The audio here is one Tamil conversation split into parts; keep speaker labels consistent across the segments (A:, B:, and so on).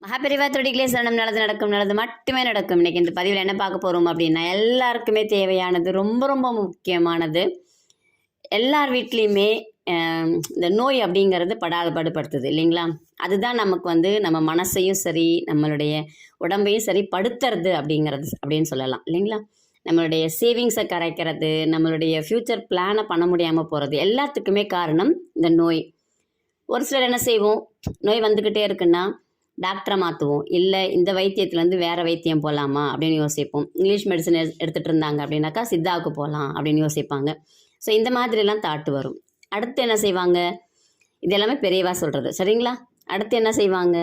A: மகாபெரிவா தொடிகளே சரணம். நல்லது நடக்கும், நல்லது மட்டுமே நடக்கும். இன்றைக்கி இந்த பதிவில் என்ன பார்க்க போகிறோம் அப்படின்னா, எல்லாருக்குமே தேவையானது, ரொம்ப ரொம்ப முக்கியமானது. எல்லார் வீட்லேயுமே இந்த நோய் அப்படிங்கிறது படுத்துது இல்லைங்களா? அதுதான் நமக்கு நம்ம மனசையும் சரி, நம்மளுடைய உடம்பையும் சரி படுத்துறது அப்படின்னு சொல்லலாம் இல்லைங்களா? நம்மளுடைய சேவிங்ஸை கரைக்கிறது, நம்மளுடைய ஃப்யூச்சர் பிளானை பண்ண முடியாமல் போகிறது, எல்லாத்துக்குமே காரணம் இந்த நோய். ஒரு சிலர் என்ன செய்வோம், நோய் வந்துக்கிட்டே இருக்குன்னா டாக்டரை மாற்றுவோம், இல்லை இந்த வைத்தியத்துலேருந்து வேறு வைத்தியம் போகலாமா அப்படின்னு யோசிப்போம். இங்கிலீஷ் மெடிசன் எடுத்துகிட்டு இருந்தாங்க அப்படின்னாக்கா சித்தாவுக்கு போகலாம் அப்படின்னு யோசிப்பாங்க. ஸோ இந்த மாதிரிலாம் தாட்டு வரும். அடுத்து என்ன செய்வாங்க, இது எல்லாமே பெரியவா சொல்கிறது சரிங்களா? அடுத்து என்ன செய்வாங்க,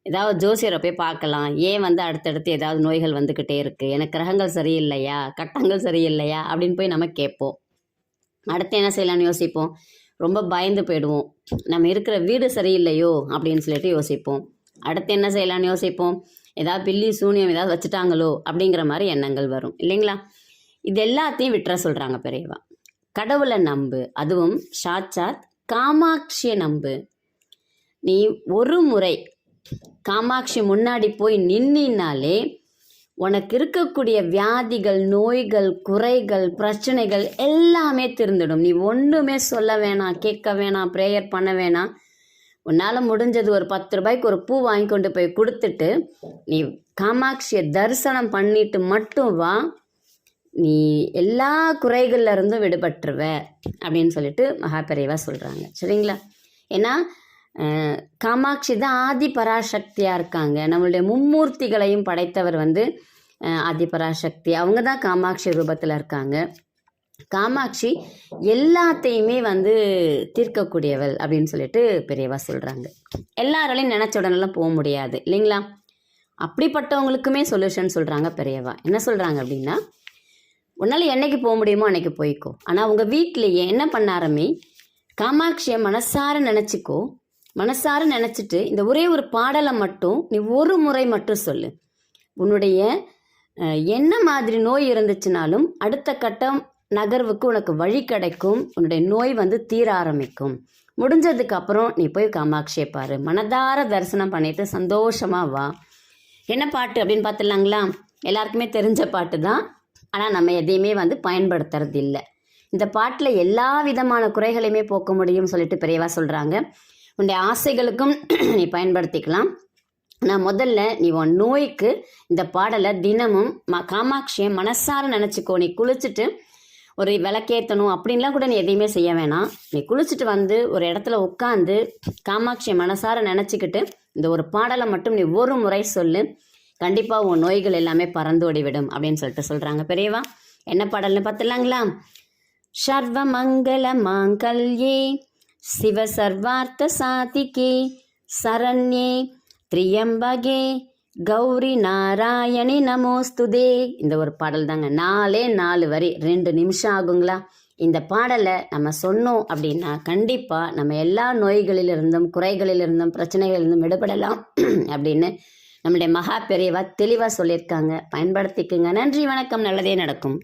A: ஏதாவது ஜோசியரை போய் பார்க்கலாம், ஏன் அடுத்தடுத்து ஏதாவது நோய்கள் வந்துக்கிட்டே இருக்குது, எனக்கு கிரகங்கள் சரியில்லையா, கட்டங்கள் சரியில்லையா அப்படின்னு போய் நம்ம கேட்போம். அடுத்து என்ன செய்யலாம்னு யோசிப்போம். ரொம்ப பயந்து போயிடுவோம், நம்ம இருக்கிற வீடு சரியில்லையோ அப்படின்னு சொல்லிட்டு யோசிப்போம். அடுத்து என்ன செய்யலான்னு யோசிப்போம், ஏதாவது பில்லி சூனியம் ஏதாவது வச்சுட்டாங்களோ அப்படிங்கிற மாதிரி எண்ணங்கள் வரும் இல்லைங்களா? இது எல்லாத்தையும் விட்டுற சொல்கிறாங்க பெரியவா. கடவுளை நம்பு, அதுவும் சாட்சாத் காமாட்சியை நம்பு. நீ ஒரு முறை காமாட்சி முன்னாடி போய் நின்னாலே உனக்கு இருக்கக்கூடிய வியாதிகள், நோய்கள், குறைகள், பிரச்சனைகள் எல்லாமே திருந்துடும். நீ ஒன்றுமே சொல்ல வேணாம், கேட்க வேணாம், ப்ரேயர் பண்ண வேணாம். உன்னால் முடிஞ்சது ஒரு 10 ரூபாய்க்கு ஒரு பூ வாங்கி கொண்டு போய் கொடுத்துட்டு நீ காமாட்சியை தரிசனம் பண்ணிட்டு மட்டும் வா, நீ எல்லா குறைகள்ல இருந்தும் விடுபட்டுருவ அப்படின்னு சொல்லிட்டு மகாபெரிவா சொல்கிறாங்க சரிங்களா? ஏன்னா காமாட்சி தான் ஆதி பராசக்தியாக இருக்காங்க. நம்மளுடைய மும்மூர்த்திகளையும் படைத்தவர் ஆதி பராசக்தி. அவங்க தான் காமாட்சி ரூபத்தில் இருக்காங்க. காமாட்சி எல்லாத்தையுமே தீர்க்கக்கூடியவள் அப்படின்னு சொல்லிட்டு பெரியவா சொல்கிறாங்க. எல்லாராலையும் நினச்ச உடனெல்லாம் போக முடியாது இல்லைங்களா? அப்படிப்பட்டவங்களுக்குமே சொல்யூஷன் சொல்கிறாங்க பெரியவா. என்ன சொல்கிறாங்க அப்படின்னா, உன்னால் என்னைக்கு போக முடியுமோ அன்னைக்கு போய்க்கோ. ஆனால் உங்கள் வீட்டிலையே என்ன பண்ண ஆரம்பி, காமாட்சியை மனசார நினச்சிக்கோ. மனசார நினச்சிட்டு இந்த ஒரே ஒரு பாடலை மட்டும் நீ ஒரு முறை மட்டும் சொல்லு. உன்னுடைய என்ன மாதிரி நோய் இருந்துச்சுனாலும் அடுத்த கட்டம் நகர்வுக்கு உனக்கு வழி கிடைக்கும். உன்னுடைய நோய் தீர ஆரம்பிக்கும். முடிஞ்சதுக்கு அப்புறம் நீ போய் காமாட்சியை பாரு, மனதார தரிசனம் பண்ணிட்டு சந்தோஷமா வா. என்ன பாட்டு அப்படின்னு பார்த்துடலாங்களா? எல்லாருக்குமே தெரிஞ்ச பாட்டு தான், ஆனால் நம்ம எதையுமே பயன்படுத்துறது இல்லை. இந்த பாட்டில் எல்லா விதமான குறைகளையுமே போக்க முடியும்னு சொல்லிட்டு பெரியவா சொல்கிறாங்க. உன்னுடைய ஆசைகளுக்கும் நீ பயன்படுத்திக்கலாம். நான் முதல்ல நீ உன் நோய்க்கு இந்த பாடலை தினமும் காமாட்சியை மனசார நினச்சிக்கோ. நீ குளிச்சுட்டு ஒரு விளக்கேற்றணும் அப்படின்லாம் கூட நீ எதையுமே செய்ய வேணாம். நீ குளிச்சுட்டு ஒரு இடத்துல உட்காந்து காமாட்சியை மனசார நினச்சிக்கிட்டு இந்த ஒரு பாடலை மட்டும் நீ ஒரு முறை சொல்லு. கண்டிப்பாக உன் நோய்கள் எல்லாமே பறந்து ஓடிவிடும் அப்படின்னு சொல்லிட்டு சொல்கிறாங்க பெரியவா. என்ன பாடல்னு பார்த்துலாங்களா? சர்வ மங்கள மாங்கல்யே சிவ சர்வார்த்த சாதிகே சரண்யே திரியம்பகே கௌரி நாராயணி நமோஸ்துதே. இந்த ஒரு பாடல் தாங்க. 4 வரி, 2 நிமிஷம் ஆகுங்களா? இந்த பாடலை நம்ம சொன்னோம் அப்படின்னா கண்டிப்பாக நம்ம எல்லா நோய்களிலிருந்தும், குறைகளிலிருந்தும், பிரச்சனைகளிலிருந்தும் விடுபடலாம் அப்படின்னு நம்மளுடைய மகா பெரியவா தெளிவாக சொல்லியிருக்காங்க. பயன்படுத்திக்குங்க. நன்றி, வணக்கம். நல்லதே நடக்கும்.